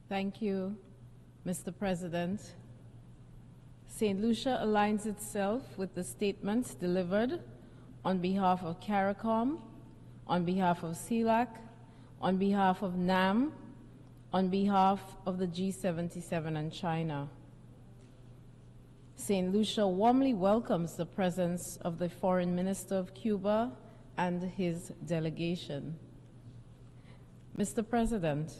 Thank you, Mr. President. Saint Lucia aligns itself with the statements delivered on behalf of CARICOM, on behalf of CELAC, on behalf of NAM, on behalf of the G77 and China. Saint Lucia warmly welcomes the presence of the Foreign Minister of Cuba and his delegation. Mr. President,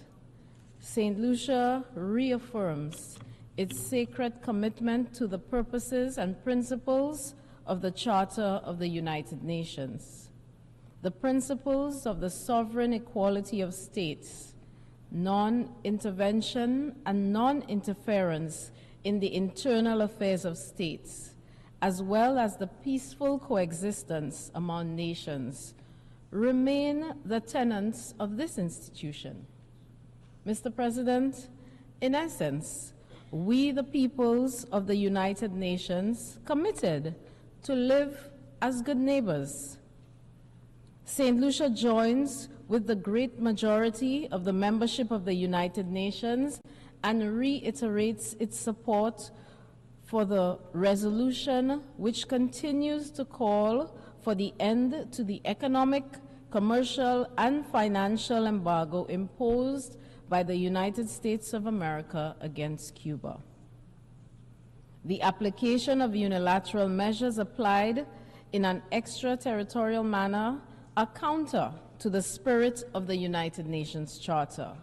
Saint Lucia reaffirms its sacred commitment to the purposes and principles of the Charter of the United Nations. The principles of the sovereign equality of states, non-intervention and non-interference in the internal affairs of states, as well as the peaceful coexistence among nations, remain the tenets of this institution. Mr. President, in essence, we, the peoples of the United Nations, committed to live as good neighbors. Saint Lucia joins with the great majority of the membership of the United Nations and reiterates its support for the resolution which continues to call for the end to the economic, commercial, and financial embargo imposed by the United States of America against Cuba. The application of unilateral measures applied in an extraterritorial manner are counter to the spirit of the United Nations Charter.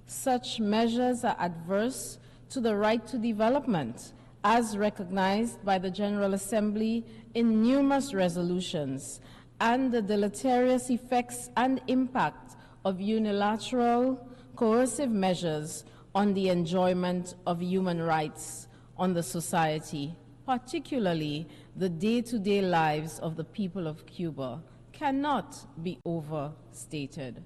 Such measures are adverse to the right to development, as recognized by the General Assembly in numerous resolutions, and the deleterious effects and impact of unilateral coercive measures on the enjoyment of human rights on the society, particularly the day-to-day lives of the people of Cuba, cannot be overstated.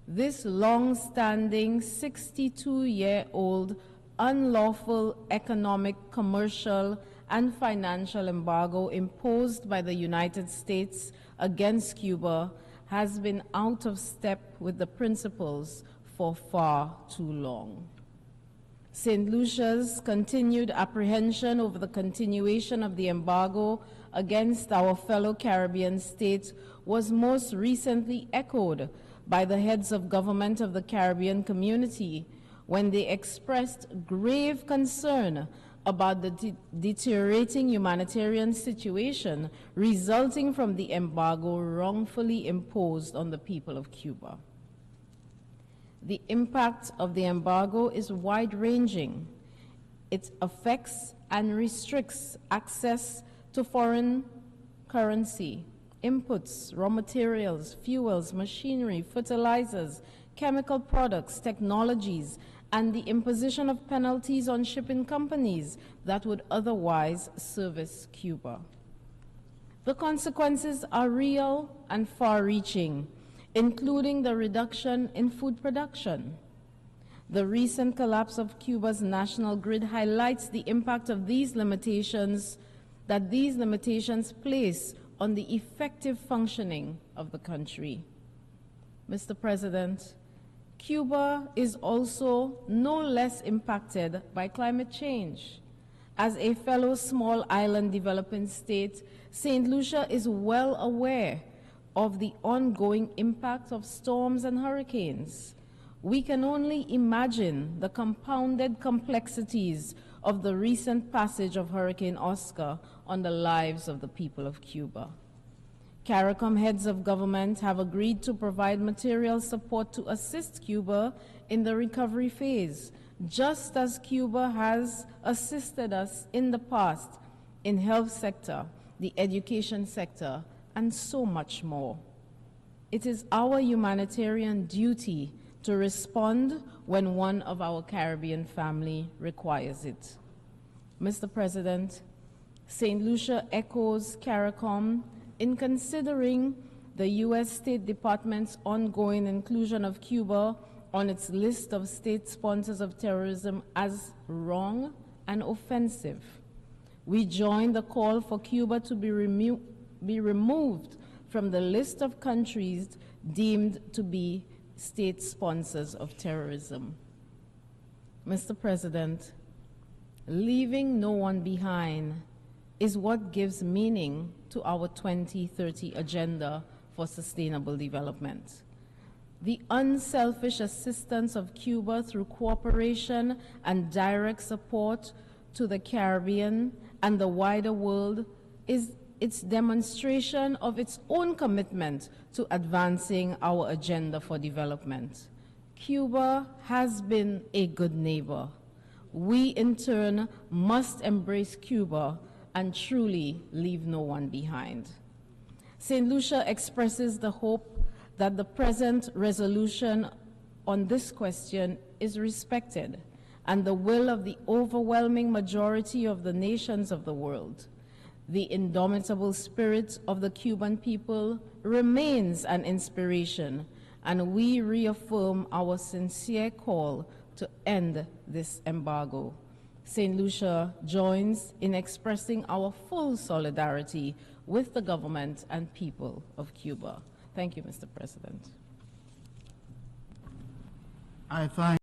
This long-standing 62-year-old unlawful economic, commercial, and financial embargo imposed by the United States against Cuba has been out of step with the principles for far too long. Saint Lucia's continued apprehension over the continuation of the embargo against our fellow Caribbean states was most recently echoed by the heads of government of the Caribbean community when they expressed grave concern about the deteriorating humanitarian situation resulting from the embargo wrongfully imposed on the people of Cuba. The impact of the embargo is wide-ranging. It affects and restricts access to foreign currency, inputs, raw materials, fuels, machinery, fertilizers, chemical products, technologies, and the imposition of penalties on shipping companies that would otherwise service Cuba. The consequences are real and far-reaching, including the reduction in food production. The recent collapse of Cuba's national grid highlights the impact of these limitations place on the effective functioning of the country. Mr. President, Cuba is also no less impacted by climate change. As a fellow small island developing state, Saint Lucia is well aware of the ongoing impact of storms and hurricanes. We can only imagine the compounded complexities of the recent passage of Hurricane Oscar on the lives of the people of Cuba. CARICOM heads of government have agreed to provide material support to assist Cuba in the recovery phase, just as Cuba has assisted us in the past in health sector, the education sector, and so much more. It is our humanitarian duty to respond when one of our Caribbean family requires it. Mr. President, Saint Lucia echoes CARICOM in considering the U.S. State Department's ongoing inclusion of Cuba on its list of state sponsors of terrorism as wrong and offensive. We join the call for Cuba to be removed from the list of countries deemed to be state sponsors of terrorism. Mr. President, leaving no one behind is what gives meaning to our 2030 agenda for sustainable development. The unselfish assistance of Cuba through cooperation and direct support to the Caribbean and the wider world is its demonstration of its own commitment to advancing our agenda for development. Cuba has been a good neighbor. We, in turn, must embrace Cuba and truly leave no one behind. Saint Lucia expresses the hope that the present resolution on this question is respected and the will of the overwhelming majority of the nations of the world. The indomitable spirit of the Cuban people remains an inspiration, and we reaffirm our sincere call to end this embargo. Saint Lucia joins in expressing our full solidarity with the government and people of Cuba. Thank you, Mr. President. I thank